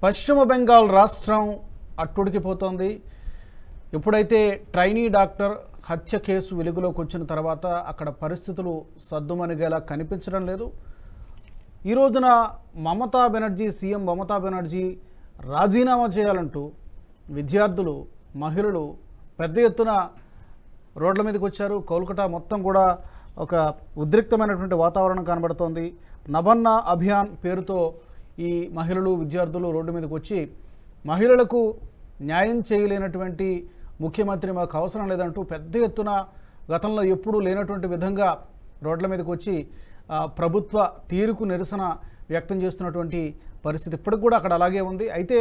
పశ్చిమ బెంగాల్ రాష్ట్రం అట్టుడికిపోతోంది. ఎప్పుడైతే ట్రైనీ డాక్టర్ హత్య కేసు వెలుగులోకి వచ్చిన తర్వాత అక్కడ పరిస్థితులు సద్దుమణిగేలా కనిపించడం లేదు. ఈ రోజున సీఎం మమతా బెనర్జీ రాజీనామా చేయాలంటూ విద్యార్థులు, మహిళలు పెద్ద ఎత్తున రోడ్ల మీదకి వచ్చారు. కోల్కతా మొత్తం కూడా ఒక ఉద్రిక్తమైనటువంటి వాతావరణం కనబడుతోంది. నభన్నా అభియాన్ పేరుతో ఈ మహిళలు, విద్యార్థులు రోడ్డు మీదకి వచ్చి మహిళలకు న్యాయం చేయలేనటువంటి ముఖ్యమంత్రి మాకు అవసరం లేదంటూ పెద్ద ఎత్తున గతంలో ఎప్పుడూ లేనటువంటి విధంగా రోడ్ల మీదకి వచ్చి ప్రభుత్వ తీరుకు నిరసన వ్యక్తం చేస్తున్నటువంటి పరిస్థితి ఇప్పటికి కూడా అక్కడ అలాగే ఉంది. అయితే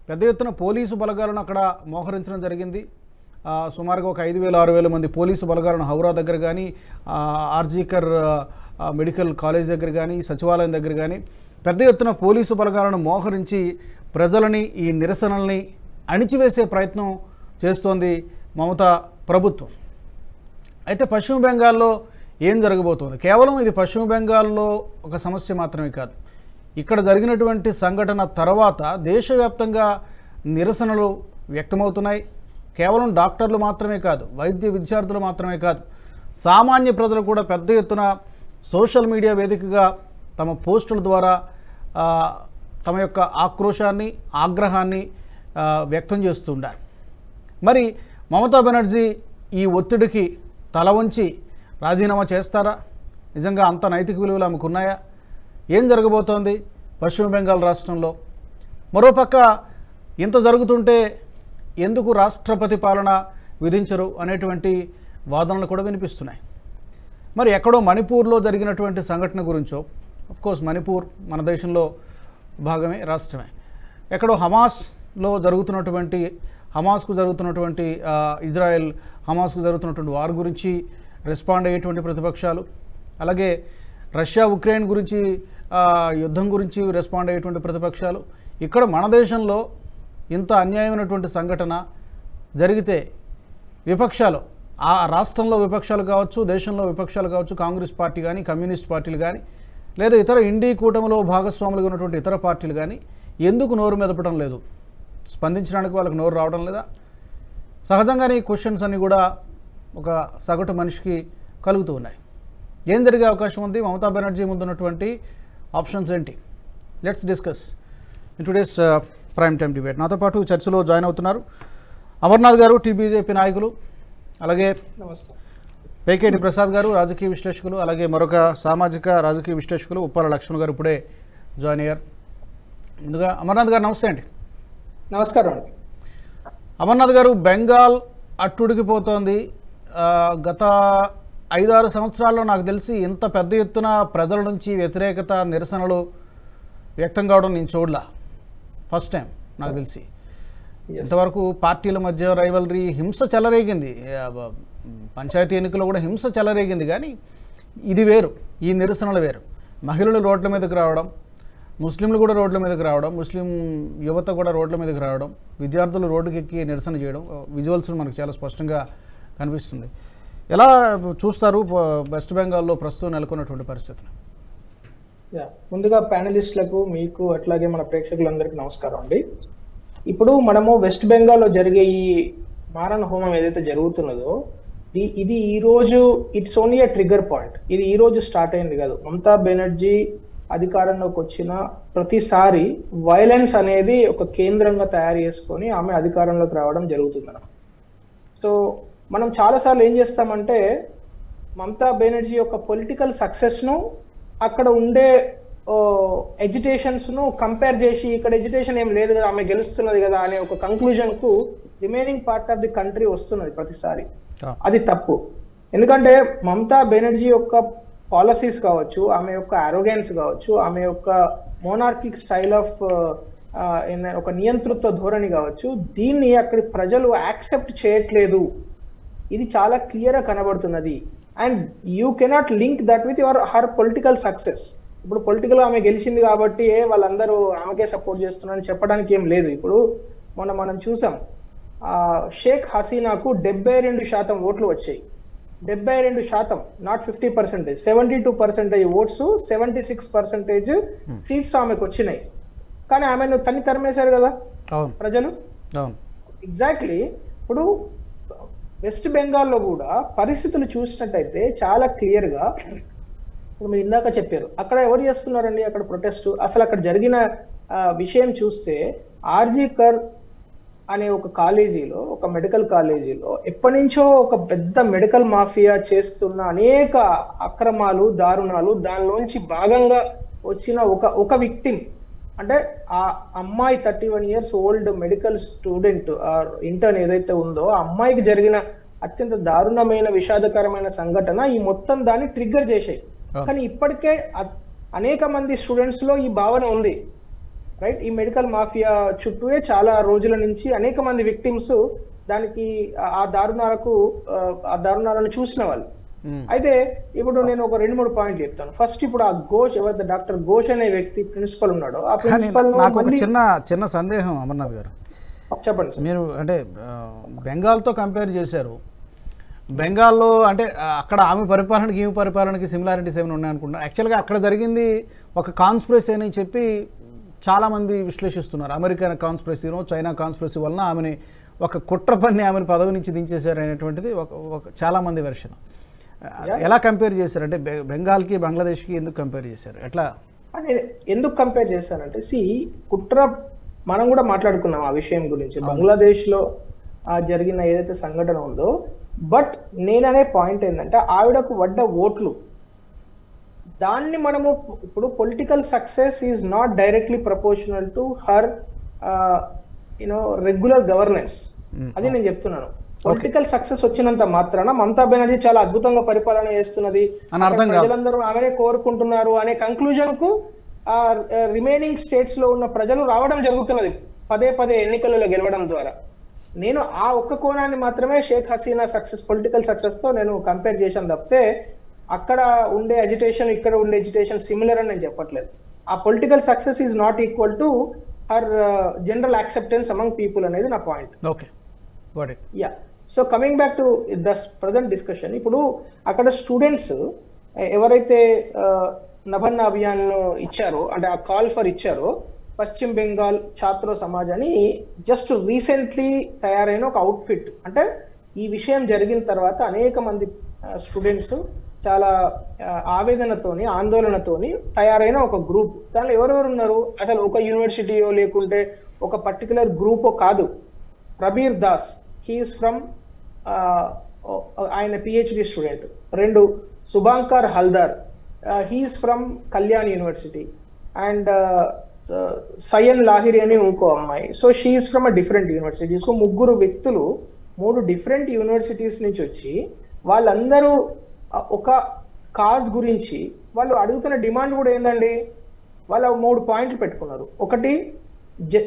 పెద్ద ఎత్తున పోలీసు బలగాలను అక్కడ మోహరించడం జరిగింది. సుమారుగా ఒక 5,000-6,000 మంది పోలీసు బలగాలను హౌరా దగ్గర కానీ, ఆర్జీకర్ మెడికల్ కాలేజ్ దగ్గర కానీ, సచివాలయం దగ్గర కానీ పెద్ద ఎత్తున పోలీసు బలగాలను మోహరించి ప్రజలని, ఈ నిరసనల్ని అణిచివేసే ప్రయత్నం చేస్తోంది మమతా ప్రభుత్వం. అయితే పశ్చిమ బెంగాల్లో ఏం జరగబోతోంది? కేవలం ఇది పశ్చిమ బెంగాల్లో ఒక సమస్య మాత్రమే కాదు. ఇక్కడ జరిగినటువంటి సంఘటన తర్వాత దేశవ్యాప్తంగా నిరసనలు వ్యక్తమవుతున్నాయి. కేవలం డాక్టర్లు మాత్రమే కాదు, వైద్య విద్యార్థులు మాత్రమే కాదు, సామాన్య ప్రజలు కూడా పెద్ద ఎత్తున సోషల్ మీడియా వేదికగా తమ పోస్టుల ద్వారా తమ యొక్క ఆక్రోశాన్ని, ఆగ్రహాన్ని వ్యక్తం చేస్తుంటారు. మరి మమతా బెనర్జీ ఈ ఒత్తిడికి తల వంచి రాజీనామా చేస్తారా? నిజంగా అంత నైతిక విలువలు ఆమెకు ఉన్నాయా? ఏం జరగబోతోంది పశ్చిమ బెంగాల్ రాష్ట్రంలో? మరోపక్క ఇంత జరుగుతుంటే ఎందుకు రాష్ట్రపతి పాలన విధించరు అనేటువంటి వాదనలు కూడా వినిపిస్తున్నాయి. మరి ఎక్కడో మణిపూర్లో జరిగినటువంటి సంఘటన గురించో, అఫ్కోర్స్ మణిపూర్ మన దేశంలో భాగమే, రాష్ట్రమే. ఎక్కడో హమాస్కు జరుగుతున్నటువంటి ఇజ్రాయెల్ హమాస్కు జరుగుతున్నటువంటి వార్ గురించి రెస్పాండ్ అయ్యేటువంటి ప్రతిపక్షాలు, అలాగే రష్యా ఉక్రెయిన్ గురించి యుద్ధం గురించి రెస్పాండ్ అయ్యేటువంటి ప్రతిపక్షాలు, ఇక్కడ మన దేశంలో ఇంత అన్యాయమైనటువంటి సంఘటన జరిగితే విపక్షాలు, ఆ రాష్ట్రంలో విపక్షాలు కావచ్చు, దేశంలో విపక్షాలు కావచ్చు, కాంగ్రెస్ పార్టీ కానీ, కమ్యూనిస్ట్ పార్టీలు కానీ, లేదా ఇతర ఇండీ కూటమిలో భాగస్వాములుగా ఉన్నటువంటి ఇతర పార్టీలు కానీ ఎందుకు నోరు మెదపడం లేదు? స్పందించడానికి వాళ్ళకి నోరు రావడం లేదా? సహజంగానే ఈ క్వశ్చన్స్ అన్నీ కూడా ఒక సగటు మనిషికి కలుగుతూ ఉన్నాయి. ఏం జరిగే అవకాశం ఉంది? మమతా బెనర్జీ ముందున్నటువంటి ఆప్షన్స్ ఏంటి? Let's discuss in today's prime time debate. నాతో పాటు చర్చలో జాయిన్ అవుతున్నారు అమర్నాథ్ గారు, టీబీజేపీ నాయకులు, అలాగే పేకేటి ప్రసాద్ గారు, రాజకీయ విశ్లేషకులు, అలాగే మరొక సామాజిక రాజకీయ విశ్లేషకులు ఉప్పాల లక్ష్మణ్ గారు ఇప్పుడే జాయిన్ అయ్యారు. ముందుగా అమర్నాథ్ గారు నమస్తే అండి. నమస్కారం అండి. అమర్నాథ్ గారు, బెంగాల్ అట్టుడికిపోతోంది. గత 5-6 సంవత్సరాల్లో నాకు తెలిసి ఇంత పెద్ద ఎత్తున ప్రజల నుంచి వ్యతిరేకత, నిరసనలు వ్యక్తం కావడం నేను చూడలా. ఫస్ట్ టైం నాకు తెలిసి. ఇంతవరకు పార్టీల మధ్య రైవలరీ, హింస చెలరేగింది, పంచాయతీ ఎన్నికల్లో కూడా హింస చెలరేగింది. కానీ ఇది వేరు, ఈ నిరసనలు వేరు. మహిళలు రోడ్ల మీదకి రావడం, ముస్లింలు కూడా రోడ్ల మీదకి రావడం, ముస్లిం యువత కూడా రోడ్ల మీదకి రావడం, విద్యార్థులు రోడ్డుకి ఎక్కి నిరసన చేయడం, విజువల్స్ మనకు చాలా స్పష్టంగా కనిపిస్తుంది. ఎలా చూస్తారు వెస్ట్ బెంగాల్లో ప్రస్తుతం నెలకొన్నటువంటి పరిస్థితులు? ముందుగా ప్యానలిస్టులకు, మీకు అట్లాగే మన ప్రేక్షకులందరికీ నమస్కారం అండి. ఇప్పుడు మనము వెస్ట్ బెంగాల్లో జరిగే ఈ మారణ హోమం ఏదైతే జరుగుతున్నదో ఇది ఈ రోజు it's only a trigger point. ఇది ఈ రోజు స్టార్ట్ అయింది కాదు. మమతా బెనర్జీ అధికారంలోకి వచ్చిన ప్రతిసారి వైలెన్స్ అనేది ఒక కేంద్రంగా తయారు చేసుకొని ఆమె అధికారంలోకి రావడం జరుగుతుంది. సో మనం చాలాసార్లు ఏం చేస్తామంటే మమతా బెనర్జీ యొక్క పొలిటికల్ సక్సెస్ను అక్కడ ఉండే ఎడ్యుటేషన్స్ను కంపేర్ చేసి, ఇక్కడ ఎడ్యుకేషన్ ఏం లేదు కదా, ఆమె గెలుస్తున్నది కదా అనే ఒక కంక్లూజన్కు remaining part of the country వస్తున్నది ప్రతిసారి. అది తప్పు. ఎందుకంటే మమతా బెనర్జీ యొక్క పాలసీస్ కావచ్చు, ఆమె యొక్క అరోగెన్స్ కావచ్చు, ఆమె యొక్క మోనార్కిక్ స్టైల్ ఆఫ్ ఒక నియంతృత్వ ధోరణి కావచ్చు, దీన్ని అక్కడి ప్రజలు యాక్సెప్ట్ చేయట్లేదు. ఇది చాలా క్లియర్గా కనబడుతున్నది. And you cannot link that with her political success. ఇప్పుడు పొలిటికల్ ఆమె గెలిచింది కాబట్టి వాళ్ళందరూ ఆమెకే సపోర్ట్ చేస్తున్నారని చెప్పడానికి ఏం లేదు. ఇప్పుడు మనం చూసాం, షేక్ హసీనాకు 72% ఓట్లు వచ్చాయి. 72%, నాట్ 50%, 72% ఓట్స్, 76% సీట్స్ ఆమెకు వచ్చినాయి. కానీ ఆమెను తరిమేశారు కదా అవును ప్రజలు. అవును ఎగ్జాక్ట్లీ. ఇప్పుడు వెస్ట్ బెంగాల్లో కూడా పరిస్థితులు చూసినట్టయితే చాలా క్లియర్ గా, ఇప్పుడు మీరు ఇందాక చెప్పారు అక్కడ ఎవరు చేస్తున్నారండి అక్కడ ప్రొటెస్ట్. అసలు అక్కడ జరిగిన విషయం చూస్తే ఆర్జీ కర్ అనే ఒక కాలేజీలో, ఒక మెడికల్ కాలేజీలో ఎప్పటి నుంచో ఒక పెద్ద మెడికల్ మాఫియా చేస్తున్న అనేక అక్రమాలు, దారుణాలు, దానిలోంచి భాగంగా వచ్చిన ఒక విక్టిమ్, అంటే ఆ అమ్మాయి 31 years old medical student intern ఏదైతే ఉందో ఆ అమ్మాయికి జరిగిన అత్యంత దారుణమైన విషాదకరమైన సంఘటన ఈ మొత్తం దాన్ని ట్రిగ్గర్ చేశాయి. కానీ ఇప్పటికే అనేక మంది స్టూడెంట్స్ లో ఈ భావన ఉంది, రైట్? ఈ మెడికల్ మాఫియా చుట్టూనే చాలా రోజుల నుంచి అనేక మంది విక్టిమ్స్ దానికి ఆ దారుణాలను చూసిన వాళ్ళు. అయితే ఇప్పుడు నేను ఒక 2-3 పాయింట్లు చెప్తాను. ఫస్ట్, ఇప్పుడు ఆ ఘోష్ ఎవరైతే డాక్టర్ ఘోష్ అనే వ్యక్తి ప్రిన్సిపల్ ఉన్నాడో ఆ ప్రిన్సిపల్ నాకు ఒక చిన్న సందేహం అమర్నాథ్ గారు, చెప్పండి. మీరు అంటే బెంగాల్తో కంపేర్ చేశారు. బెంగాల్లో అంటే అక్కడ ఆమె పరిపాలనకి ఈమె పరిపాలనకి సిమిలారిటీస్ ఏమైనా ఉన్నాయనుకుంటున్నారు. యాక్చువల్గా అక్కడ జరిగింది ఒక కాన్స్పిరసీ అని చెప్పి చాలామంది విశ్లేషిస్తున్నారు. అమెరికా కాన్స్పిరసీనో చైనా కాన్స్పిరసీ వలన ఆమెని ఒక కుట్ర పన్ని ఆమెను పదవి నుంచి దించేశారు అనేటువంటిది ఒక చాలామంది వెర్షన్. ఎలా కంపేర్ చేశారు? అంటే బెంగాల్కి బంగ్లాదేశ్కి ఎందుకు కంపేర్ చేశారు? ఎట్లా ఎందుకు కంపేర్ చేశానంటే, కుట్ర మనం కూడా మాట్లాడుకున్నాం ఆ విషయం గురించి, బంగ్లాదేశ్ లో జరిగిన ఏదైతే సంఘటన ఉందో. బట్ నేననే పాయింట్ ఏంటంటే ఆవిడకు పడ్డ ఓట్లు, దాన్ని మనము ఇప్పుడు political success is not directly proportional to her regular governance. అది నేను చెప్తున్నాను. పొలిటికల్ సక్సెస్ వచ్చినంత మాత్రాన మమతా బెనర్జీ చాలా అద్భుతంగా పరిపాలన చేస్తున్నది, ప్రజలందరూ ఆమెనే కోరుకుంటున్నారు అనే కంక్లూజన్ కు రిమైనింగ్ స్టేట్స్ లో ఉన్న ప్రజలు రావడం జరుగుతున్నది పదే ఎన్నికలలో గెలవడం ద్వారా. నేను ఆ ఒక్క కోణాన్ని మాత్రమే Sheikh Hasina success, political success తో నేను కంపేర్ చేశాను తప్పితే అక్కడ ఉండే ఎజిటేషన్ ఇక్కడ ఉండే ఎజిటేషన్ సిమిలర్ అని నేను చెప్పట్లేదు. ఆ political success is not equal to her general acceptance among people అనేది నా point. Okay, yeah. So coming back to the present discussion, ఇప్పుడు అక్కడ స్టూడెంట్స్ ఎవరైతే నభన్ అభియాన్ ఇచ్చారో, అంటే ఆ కాల్ ఫర్ ఇచ్చారో, పశ్చిమ బెంగాల్ ఛాత్ర సమాజ్ అని జస్ట్ రీసెంట్లీ తయారైన ఒక అవుట్ఫిట్. అంటే ఈ విషయం జరిగిన తర్వాత అనేక మంది స్టూడెంట్స్ చాలా ఆవేదనతోని, ఆందోళనతోని తయారైన ఒక గ్రూప్. దానిలో ఎవరెవరు ఉన్నారు? అసలు ఒక యూనివర్సిటీయో లేకుంటే ఒక పర్టికులర్ గ్రూపో కాదు. ప్రబీర్ దాస్, హీఈస్ ఫ్రమ్, ఆయన PhD student. 2, Shubhankar Haldar, he's from Kalyan university. And Sayan Lahiri అని ఇంకో అమ్మాయి, so she's from a different university. So 3 వ్యక్తులు 3 డిఫరెంట్ యూనివర్సిటీస్ నుంచి వచ్చి వాళ్ళందరూ ఒక కాజ్ గురించి వాళ్ళు అడుగుతున్న డిమాండ్ కూడా ఏందండి, వాళ్ళు 3 పాయింట్లు పెట్టుకున్నారు. ఒకటి,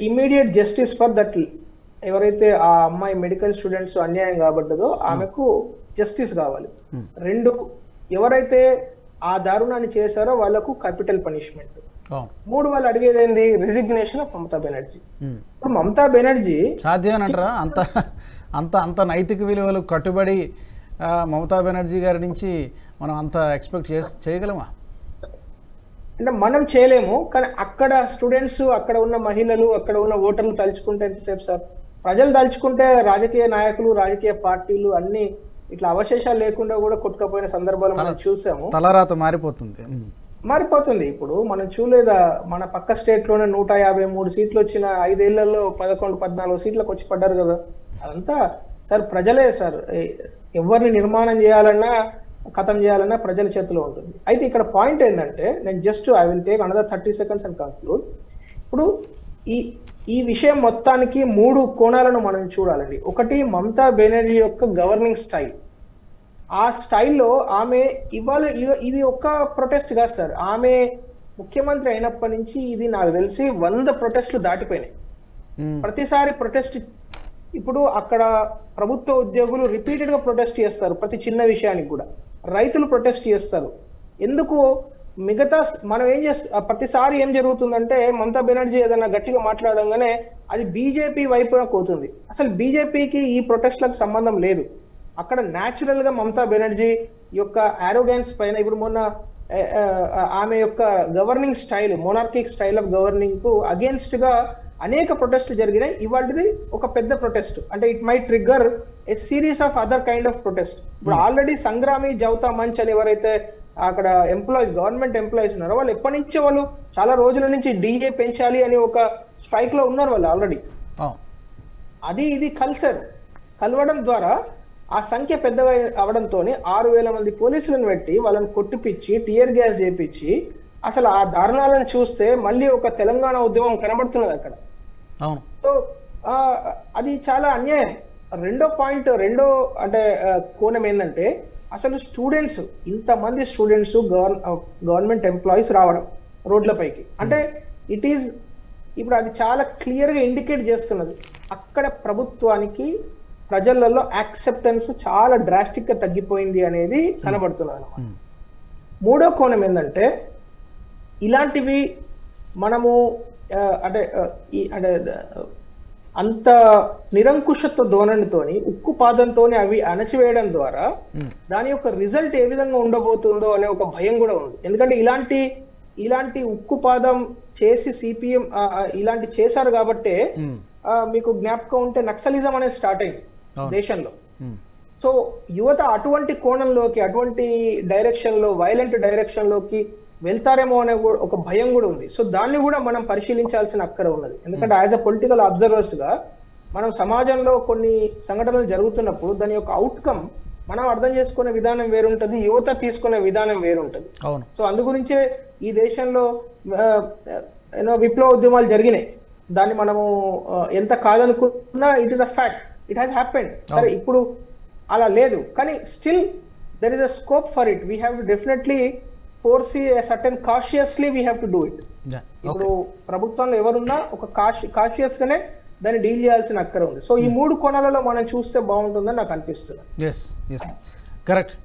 ఇమ్మీడియట్ జస్టిస్ ఫర్ దట్, ఎవరైతే ఆ అమ్మాయి మెడికల్ స్టూడెంట్స్ అన్యాయం కాబడ్డదో ఆమెకు జస్టిస్ కావాలి. 2, ఎవరైతే ఆ దారుణాన్ని చేశారో వాళ్ళకు క్యాపిటల్ పనిష్మెంట్. 3, వాళ్ళు అడిగేది ఏంది? Resignation of Mamata Banerjee. ఇప్పుడు మమతా బెనర్జీ సాధ్యమేనంటారా? అంత నైతిక విలువలు కట్టుబడి మమతా బెనర్జీ గారి నుంచి మనం అంత ఎక్స్పెక్ట్ చేయగలమా? అంటే మనం చేయలేము, కానీ అక్కడ స్టూడెంట్స్, అక్కడ ఉన్న మహిళలు, అక్కడ ఉన్న ఓటర్లు తలుచుకుంటే ఎంతసేపు సార్? ప్రజలు తలుచుకుంటే రాజకీయ నాయకులు, రాజకీయ పార్టీలు అన్ని ఇట్లా అవశేషాలు లేకుండా కూడా కొట్టుకపోయిన సందర్భాలు మనం చూసాము. తలరాత మారిపోతుంది. ఇప్పుడు మనం చూడలేదా, మన పక్క స్టేట్ లోనే 153 సీట్లు వచ్చిన 5 ఏళ్లలో 11-14 సీట్లకు వచ్చి పడ్డారు కదా. అదంతా సార్ ప్రజలే సార్. ఎవరిని నిర్మాణం చేయాలన్నా, ఖతం చేయాలన్నా ప్రజల చేతిలో ఉంటుంది. అయితే ఇక్కడ పాయింట్ ఏంటంటే, నేను just I will take another 30 seconds and conclude. ఇప్పుడు ఈ విషయం మొత్తానికి 3 కోణాలను మనం చూడాలండి. ఒకటి, మమతా బెనర్జీ యొక్క గవర్నింగ్ స్టైల్. ఆ స్టైల్లో ఆమె ఇవాళ ఇది ఒక్క ప్రొటెస్ట్ కాదు సార్. ఆమె ముఖ్యమంత్రి అయినప్పటి నుంచి ఇది నాకు తెలిసి 100 ప్రొటెస్టులు దాటిపోయినాయి. ప్రతిసారి ప్రొటెస్ట్, ఇప్పుడు అక్కడ ప్రభుత్వ ఉద్యోగులు రిపీటెడ్ గా ప్రొటెస్ట్ చేస్తారు ప్రతి చిన్న విషయానికి కూడా. రైతులు ప్రొటెస్ట్ చేస్తారు. ఎందుకు? మిగతా మనం ఏం చేస్తాం, ప్రతిసారి ఏం జరుగుతుందంటే మమతా బెనర్జీ ఏదైనా గట్టిగా మాట్లాడంగానే అది బీజేపీ వైపున పోతుంది. అసలు బీజేపీకి ఈ ప్రొటెస్ట్లకు సంబంధం లేదు. అక్కడ న్యాచురల్ గా మమతా బెనర్జీ యొక్క ఆరోగెన్స్ పైన, ఇప్పుడు మొన్న ఆమె యొక్క governing style, monarchic style of governing కు అగేన్స్ట్ గా అనేక ప్రొటెస్ట్లు జరిగినాయి. ఇవాళది ఒక పెద్ద ప్రొటెస్ట్, అంటే it may trigger a series of other kind of protest. ఇప్పుడు ఆల్రెడీ సంగ్రామి జవతా మంచ్ అని ఎవరైతే అక్కడ ఎంప్లాయీస్, గవర్నమెంట్ ఎంప్లాయీస్ ఉన్నారో వాళ్ళు ఎప్పటి నుంచో వాళ్ళు చాలా రోజుల నుంచి డిఏ పెంచాలి అని ఒక స్ట్రైక్ లో ఉన్నారు వాళ్ళు ఆల్రెడీ. అది ఇది కలవడం ద్వారా ఆ సంఖ్య పెద్దగా అవడంతో 6,000 మంది పోలీసులను పెట్టి వాళ్ళని కొట్టిపిచ్చి టియర్ గ్యాస్ చేపించి అసలు ఆ దారుణాలను చూస్తే మళ్ళీ ఒక తెలంగాణ ఉద్యమం కనబడుతున్నది అక్కడ. సో అది చాలా అన్యాయం. రెండో అంటే కోణం ఏంటంటే అసలు స్టూడెంట్స్, ఇంతమంది స్టూడెంట్స్ గవర్నమెంట్ ఎంప్లాయీస్ రావడం రోడ్లపైకి అంటే ఇట్ ఈస్, ఇప్పుడు అది చాలా క్లియర్ గా ఇండికేట్ చేస్తున్నది అక్కడ ప్రభుత్వానికి ప్రజలలో యాక్సెప్టెన్స్ చాలా డ్రాస్టిక్ గా తగ్గిపోయింది అనేది కనబడుతున్నది అన్నమాట. మూడో కోణం ఏంటంటే ఇలాంటివి మనము అంటే అంత నిరంకుశత్వ ధోరణితోని ఉక్కు పాదంతో అవి అణచివేయడం ద్వారా దాని యొక్క రిజల్ట్ ఏ విధంగా ఉండబోతుందో అనే ఒక భయం కూడా ఉంది. ఎందుకంటే ఇలాంటి ఉక్కు పాదం చేసి సిపిఎం ఇలాంటి చేశారు కాబట్టే మీకు జ్ఞాపకం ఉంటే నక్సలిజం అనేది స్టార్ట్ అయింది దేశంలో. సో యువత అటువంటి కోణంలోకి, అటువంటి డైరెక్షన్ లో, వైలెంట్ డైరెక్షన్ లోకి వెళ్తారేమో అనే ఒక భయం కూడా ఉంది. సో దాన్ని కూడా మనం పరిశీలించాల్సిన అక్కర ఉన్నది. ఎందుకంటే యాజ్ అ పొలిటికల్ అబ్జర్వర్స్ గా మనం సమాజంలో కొన్ని సంఘటనలు జరుగుతున్నప్పుడు దాని యొక్క అవుట్కమ్ మనం అర్థం చేసుకునే విధానం వేరుంటది, యువత తీసుకునే విధానం వేరుంటది. సో అందు గురించే ఈ దేశంలో విప్లవ ఉద్యమాలు జరిగినాయి. దాన్ని మనము ఎంత కాదనుకున్నా it is a fact, it has happened. సరే ఇప్పుడు అలా లేదు, కానీ still there is a scope for it. We have to definitely foresee a certain cautiously we have to do it. ఇప్పుడు ప్రభుత్వంలో ఎవరున్నా ఒక కాషియస్ గానే దాన్ని డీల్ చేయాల్సిన అక్కర ఉంది. సో ఈ మూడు కోణాలలో మనం చూస్తే బాగుంటుందని నాకు అనిపిస్తుంది. కరెక్ట్.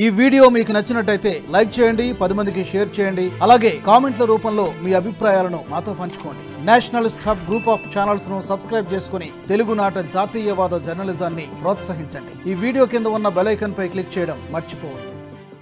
ఈ వీడియో మీకు నచ్చినట్టయితే లైక్ చేయండి, 10 మందికి షేర్ చేయండి. అలాగే కామెంట్ల రూపంలో మీ అభిప్రాయాలను మాతో పంచుకోండి. Nationalist hub group of channels ను సబ్స్క్రైబ్ చేసుకుని తెలుగునాట జాతీయవాద జర్నలిజాన్ని ప్రోత్సహించండి. ఈ వీడియో కింద ఉన్న బెల్ ఐకాన్ పై క్లిక్ చేయడం మర్చిపోవద్దు.